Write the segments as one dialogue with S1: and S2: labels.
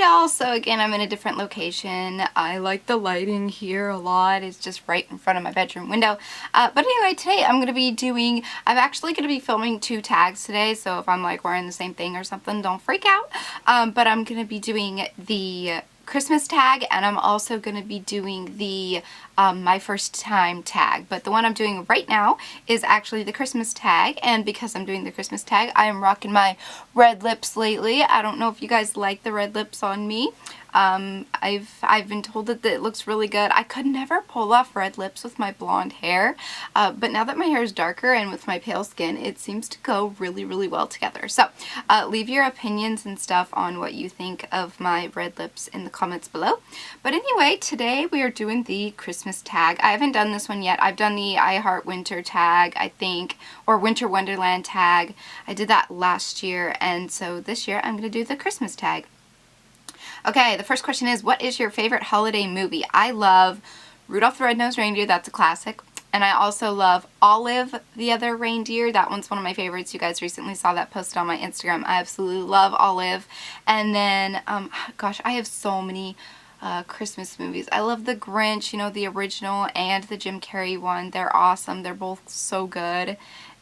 S1: Hey y'all, so again I'm in a different location. I like the lighting here a lot. It's just right in front of my bedroom window. But anyway, today I'm actually going to be filming 2 tags today, so if I'm like wearing the same thing or something, don't freak out. But I'm going to be doing the Christmas tag, and I'm also going to be doing the my first time tag. But the one I'm doing right now is actually the Christmas tag, and because I'm doing the Christmas tag, I am rocking my red lips lately. I don't know if you guys like the red lips on me. I've been told that it looks really good. I could never pull off red lips with my blonde hair, but now that my hair is darker and with my pale skin, it seems to go really, really well together. So leave your opinions and stuff on what you think of my red lips in the comments below. But anyway, today we are doing the Christmas tag. I haven't done this one yet. I've done the I Heart Winter tag, I think, or Winter Wonderland tag. I did that last year, and so this year I'm going to do the Christmas tag. Okay, the first question is, what is your favorite holiday movie? I love Rudolph the Red-Nosed Reindeer, that's a classic. And I also love Olive the Other Reindeer. That one's one of my favorites. You guys recently saw that posted on my Instagram. I absolutely love Olive. And then, gosh, I have so many Christmas movies. I love The Grinch, you know, the original and the Jim Carrey one. They're awesome. They're both so good.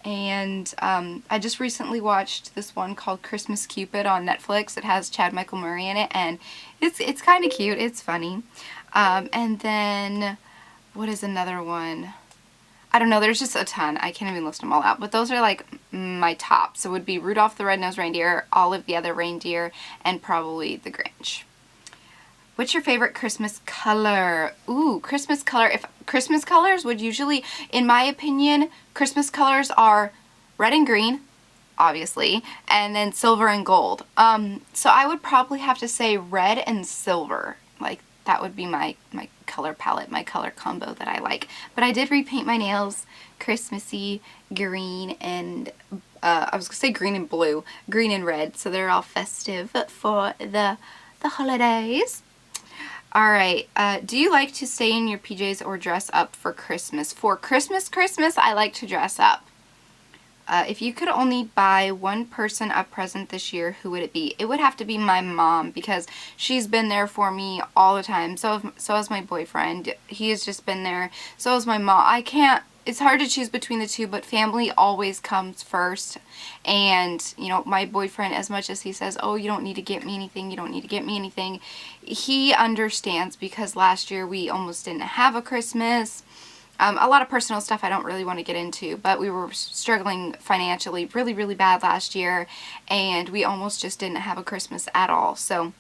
S1: And I just recently watched this one called Christmas Cupid on Netflix. It has Chad Michael Murray in it, and it's kind of cute. It's funny. And then, what is another one? I don't know, there's just a ton. I can't even list them all out. But those are like my top. So it would be Rudolph the Red-Nosed Reindeer, Olive the Other Reindeer, and probably The Grinch. What's your favorite Christmas color? Ooh, Christmas color. If Christmas colors would usually, in my opinion, Christmas colors are red and green, obviously, and then silver and gold. So I would probably have to say red and silver. Like, that would be my color palette, my color combo that I like. But I did repaint my nails Christmassy green and, I was going to say green and blue, green and red. So they're all festive for the holidays. Alright, do you like to stay in your PJs or dress up for Christmas? For Christmas, I like to dress up. If you could only buy one person a present this year, who would it be? It would have to be my mom, because she's been there for me all the time. So has my boyfriend. He has just been there. So has my mom. It's hard to choose between the two, but family always comes first. And, you know, my boyfriend, as much as he says, oh, you don't need to get me anything, you don't need to get me anything, he understands, because last year we almost didn't have a Christmas. A lot of personal stuff I don't really want to get into, but we were struggling financially really, really bad last year, and we almost just didn't have a Christmas at all. So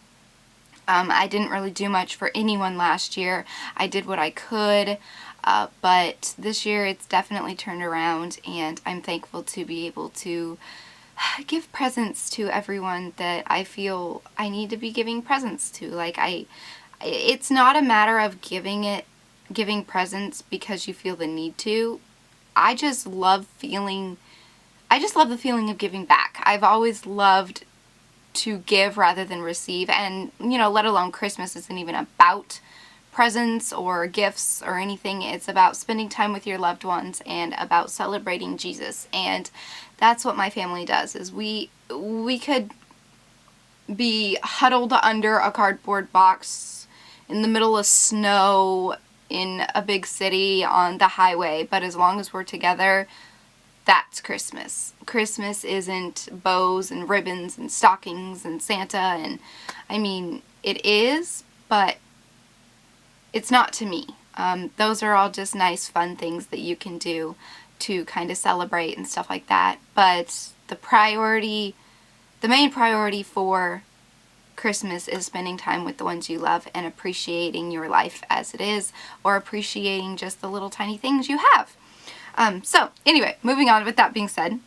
S1: I didn't really do much for anyone last year. I did what I could. But this year it's definitely turned around, and I'm thankful to be able to give presents to everyone that I feel I need to be giving presents to. Like, it's not a matter of giving presents because you feel the need to. I just love the feeling of giving back. I've always loved to give rather than receive, and, you know, let alone Christmas isn't even about presents or gifts or anything. It's about spending time with your loved ones and about celebrating Jesus. And that's what my family does, is we could be huddled under a cardboard box in the middle of snow in a big city on the highway, but as long as we're together, that's Christmas. Christmas isn't bows and ribbons and stockings and Santa, and I mean, it is, but it's not to me. Those are all just nice, fun things that you can do to kind of celebrate and stuff like that. But the main priority for Christmas is spending time with the ones you love and appreciating your life as it is, or appreciating just the little tiny things you have. So anyway, moving on with that being said,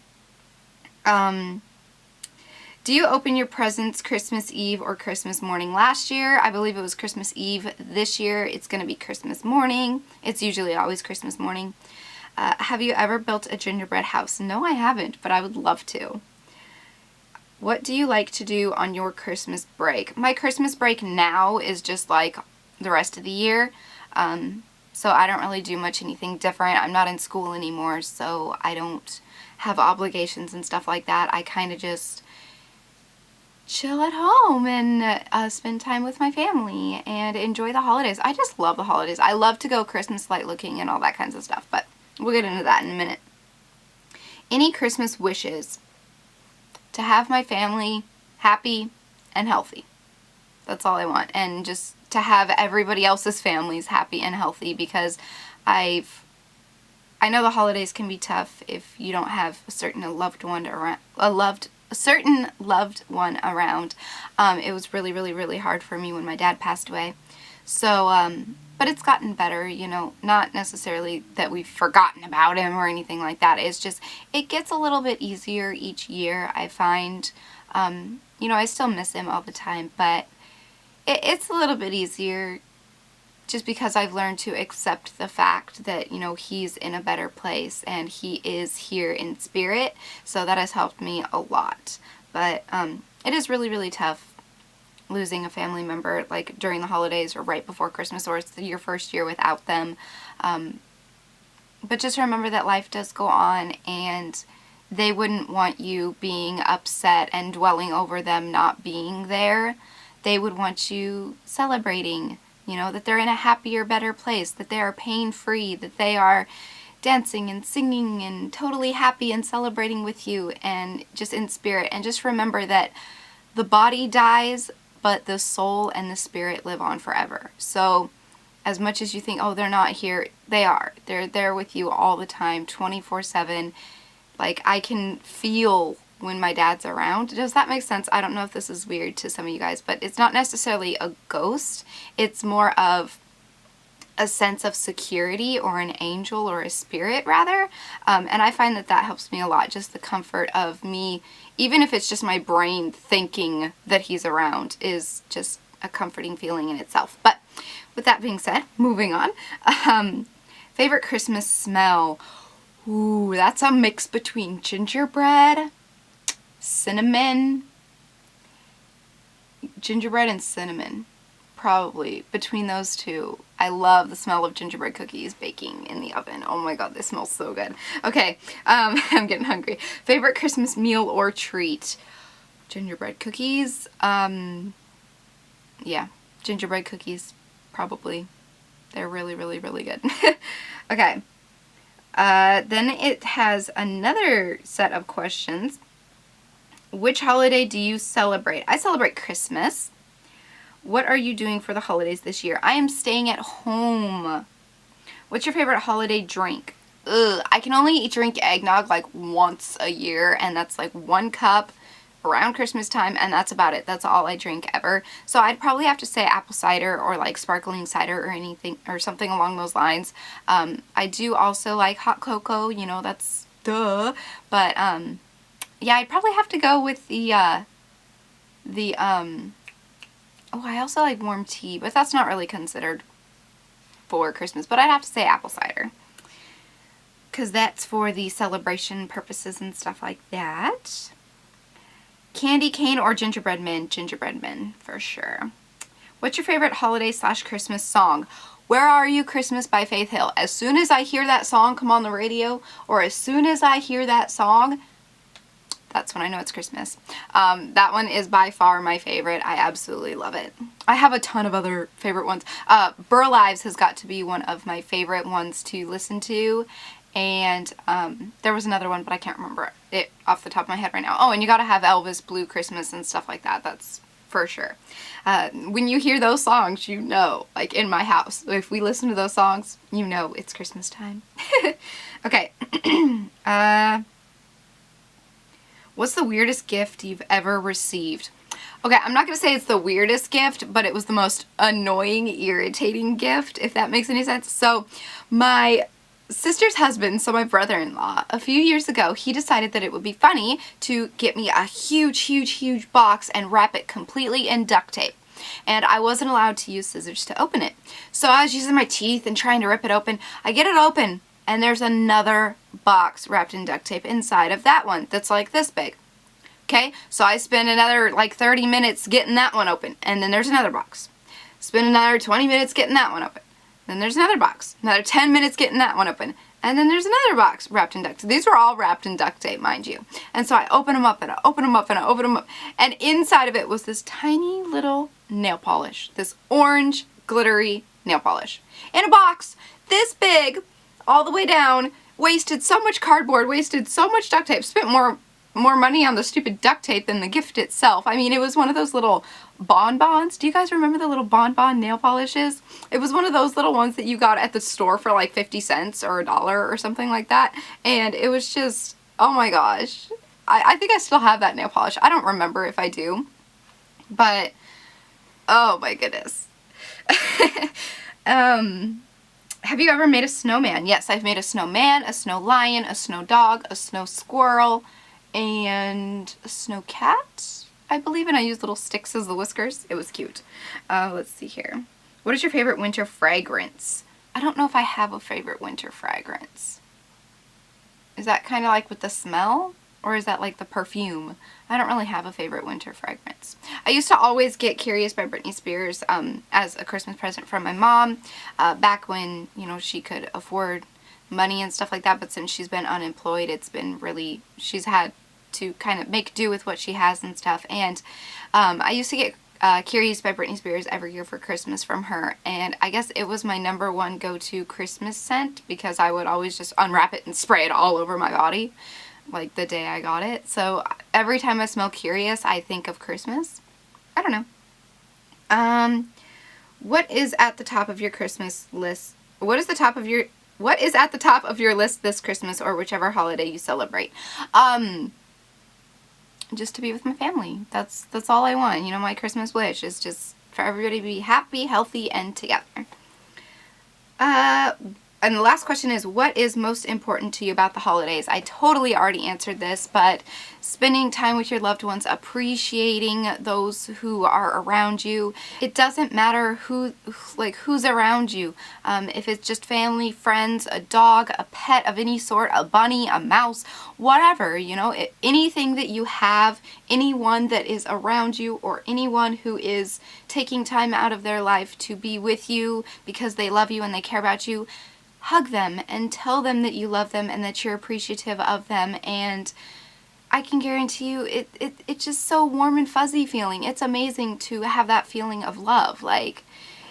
S1: do you open your presents Christmas Eve or Christmas morning? Last year, I believe it was Christmas Eve. This year, it's going to be Christmas morning. It's usually always Christmas morning. Have you ever built a gingerbread house? No, I haven't, but I would love to. What do you like to do on your Christmas break? My Christmas break now is just like the rest of the year. So I don't really do anything different. I'm not in school anymore, so I don't have obligations and stuff like that. I kind of just chill at home and spend time with my family and enjoy the holidays. I just love the holidays. I love to go Christmas light looking and all that kinds of stuff, but we'll get into that in a minute. Any Christmas wishes? To have my family happy and healthy. That's all I want. And just to have everybody else's families happy and healthy, because I know the holidays can be tough if you don't have a certain loved one around. It was really, really, really hard for me when my dad passed away. So, but it's gotten better, you know, not necessarily that we've forgotten about him or anything like that. It's just, it gets a little bit easier each year, I find. You know, I still miss him all the time, but it's a little bit easier just because I've learned to accept the fact that, you know, he's in a better place and he is here in spirit. So that has helped me a lot. But it is really, really tough losing a family member, like during the holidays or right before Christmas, or it's your first year without them. But just remember that life does go on, and they wouldn't want you being upset and dwelling over them not being there. They would want you celebrating, you know, that they're in a happier, better place, that they are pain-free, that they are dancing and singing and totally happy and celebrating with you and just in spirit. And just remember that the body dies, but the soul and the spirit live on forever. So as much as you think, oh, they're not here, they are. They're there with you all the time, 24/7. Like, I can feel when my dad's around. Does that make sense? I don't know if this is weird to some of you guys, but it's not necessarily a ghost. It's more of a sense of security, or an angel, or a spirit rather. And I find that that helps me a lot. Just the comfort of me, even if it's just my brain thinking that he's around, is just a comforting feeling in itself. But with that being said, moving on. Favorite Christmas smell? Ooh, that's a mix between gingerbread, cinnamon, gingerbread and cinnamon. Probably between those two. I love the smell of gingerbread cookies baking in the oven. Oh my god, this smells so good. Okay, I'm getting hungry. Favorite Christmas meal or treat? Gingerbread cookies. Yeah, gingerbread cookies, probably. They're really, really, really good. Okay. Then it has another set of questions. Which holiday do you celebrate? I celebrate Christmas. What are you doing for the holidays this year? I am staying at home. What's your favorite holiday drink? Ugh, I can only drink eggnog like once a year, and that's like 1 cup around Christmas time, and that's about it. That's all I drink ever. So I'd probably have to say apple cider, or like sparkling cider, or anything, or something along those lines. I do also like hot cocoa, you know, that's duh. But yeah, I'd probably have to go with oh, I also like warm tea, but that's not really considered for Christmas. But I'd have to say apple cider, because that's for the celebration purposes and stuff like that. Candy cane or gingerbread men? Gingerbread men, for sure. What's your favorite holiday / Christmas song? Where Are You Christmas by Faith Hill. As soon as I hear that song come on the radio, or as soon as I hear that song, that's when I know it's Christmas. That one is by far my favorite. I absolutely love it. I have a ton of other favorite ones. Burl Ives has got to be one of my favorite ones to listen to. And there was another one, but I can't remember it off the top of my head right now. Oh, and you gotta have Elvis, Blue Christmas, and stuff like that. That's for sure. When you hear those songs, you know, like in my house, if we listen to those songs, you know it's Christmas time. Okay. What's the weirdest gift you've ever received? Okay, I'm not going to say it's the weirdest gift, but it was the most annoying, irritating gift, if that makes any sense. So, my sister's husband, so my brother-in-law, a few years ago, he decided that it would be funny to get me a huge, huge, huge box and wrap it completely in duct tape. And I wasn't allowed to use scissors to open it. So I was using my teeth and trying to rip it open. I get it open, and there's another box wrapped in duct tape inside of that one that's like this big. Okay, so I spend another like 30 minutes getting that one open, and then there's another box. Spend another 20 minutes getting that one open. Then there's another box. Another 10 minutes getting that one open. And then there's another box wrapped in duct tape. These were all wrapped in duct tape, mind you. And so I open them up and I open them up and I open them up. And inside of it was this tiny little nail polish. This orange glittery nail polish. In a box this big, all the way down, wasted so much cardboard, wasted so much duct tape, spent more money on the stupid duct tape than the gift itself. I mean, it was one of those little bonbons. Do you guys remember the little bonbon nail polishes? It was one of those little ones that you got at the store for like 50 cents or $1 or something like that. And it was just, oh my gosh. I think I still have that nail polish. I don't remember if I do. But, oh my goodness. Have you ever made a snowman? Yes, I've made a snowman, a snow lion, a snow dog, a snow squirrel, and a snow cat, I believe, and I used little sticks as the whiskers. It was cute. Let's see here. What is your favorite winter fragrance? I don't know if I have a favorite winter fragrance. Is that kind of like with the smell? Or is that like the perfume? I don't really have a favorite winter fragrance. I used to always get Curious by Britney Spears as a Christmas present from my mom back when, you know, she could afford money and stuff like that. But since she's been unemployed, it's been really, she's had to kind of make do with what she has and stuff. And I used to get Curious by Britney Spears every year for Christmas from her, and I guess it was my #1 go-to Christmas scent because I would always just unwrap it and spray it all over my body like the day I got it. So every time I smell Curious, I think of Christmas. I don't know. What is at the top of your Christmas list? What is at the top of your list this Christmas or whichever holiday you celebrate? Just to be with my family. That's all I want. You know, my Christmas wish is just for everybody to be happy, healthy, and together. And the last question is, what is most important to you about the holidays? I totally already answered this, but spending time with your loved ones, appreciating those who are around you. It doesn't matter who's around you. If it's just family, friends, a dog, a pet of any sort, a bunny, a mouse, whatever, you know, anything that you have, anyone that is around you, or anyone who is taking time out of their life to be with you because they love you and they care about you, hug them and tell them that you love them and that you're appreciative of them. And I can guarantee you it's just so warm and fuzzy feeling. It's amazing to have that feeling of love. Like,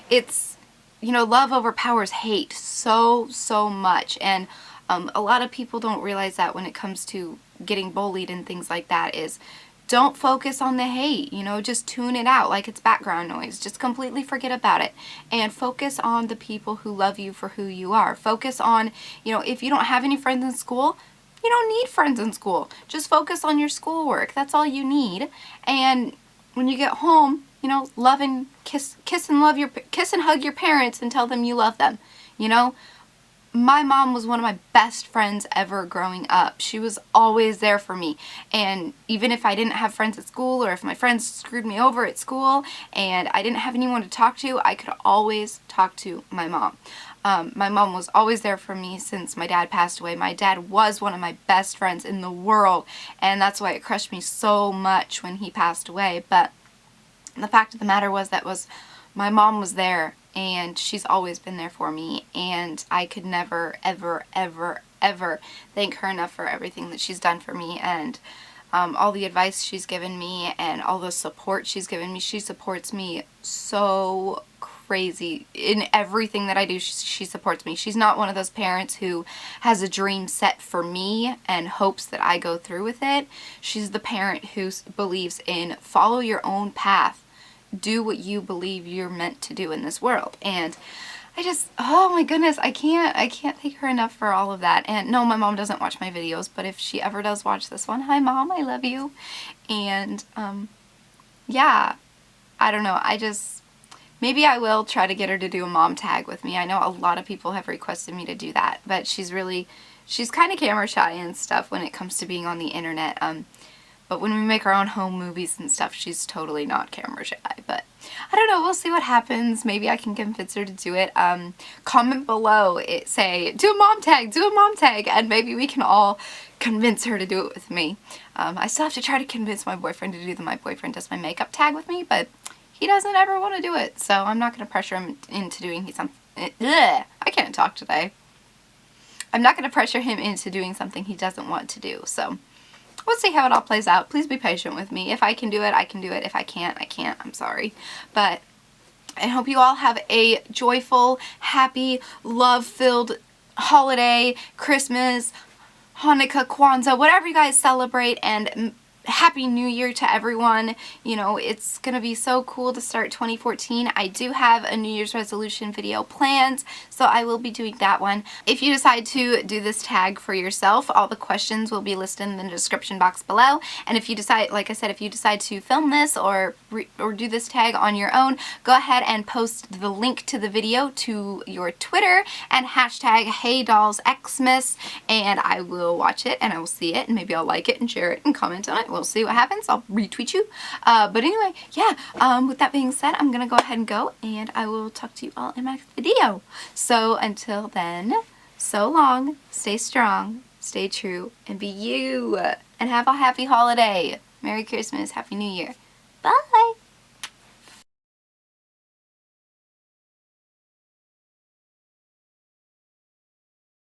S1: it's, you know, love overpowers hate so much. And a lot of people don't realize that when it comes to getting bullied and things like that is, don't focus on the hate, you know, just tune it out like it's background noise. Just completely forget about it and focus on the people who love you for who you are. Focus on, you know, if you don't have any friends in school, you don't need friends in school. Just focus on your schoolwork. That's all you need. And when you get home, you know, love and kiss and hug your parents and tell them you love them, you know. My mom was one of my best friends ever growing up. She was always there for me. And even if I didn't have friends at school, or if my friends screwed me over at school and I didn't have anyone to talk to, I could always talk to my mom. My mom was always there for me since my dad passed away. My dad was one of my best friends in the world, and that's why it crushed me so much when he passed away. But the fact of the matter was my mom was there, and she's always been there for me, and I could never, ever, ever, ever thank her enough for everything that she's done for me, and all the advice she's given me, and all the support she's given me. She supports me so crazy in everything that I do. She supports me. She's not one of those parents who has a dream set for me and hopes that I go through with it. She's the parent who believes in follow your own path. Do what you believe you're meant to do in this world. And I just, oh my goodness, I can't thank her enough for all of that. And no, my mom doesn't watch my videos, but if she ever does watch this one, hi Mom, I love you. And yeah, I don't know, maybe I will try to get her to do a mom tag with me. I know a lot of people have requested me to do that, but she's kind of camera shy and stuff when it comes to being on the internet. But when we make our own home movies and stuff, she's totally not camera shy. But I don't know, we'll see what happens. Maybe I can convince her to do it. Comment below, say, do a mom tag, and maybe we can all convince her to do it with me. I still have to try to convince my boyfriend to do the My Boyfriend Does My Makeup tag with me, but he doesn't ever want to do it, so I'm not going to pressure him into doing something. I can't talk today. I'm not going to pressure him into doing something he doesn't want to do. So we'll see how it all plays out. Please be patient with me. If I can do it, I can do it. If I can't, I can't. I'm sorry. But I hope you all have a joyful, happy, love-filled holiday, Christmas, Hanukkah, Kwanzaa, whatever you guys celebrate, and Happy New Year to everyone. You know, it's going to be so cool to start 2014. I do have a New Year's resolution video planned, so I will be doing that one. If you decide to do this tag for yourself, all the questions will be listed in the description box below. And if you decide, like I said, if you decide to film this or do this tag on your own, go ahead and post the link to the video to your Twitter and hashtag HeyDollsXmas, and I will watch it and I will see it, and maybe I'll like it and share it and comment on it. We'll see what happens. I'll retweet you. But anyway, yeah, with that being said, I'm going to go ahead and go, and I will talk to you all in my next video. So until then, so long, stay strong, stay true, and be you. And have a happy holiday. Merry Christmas, Happy New Year. Bye!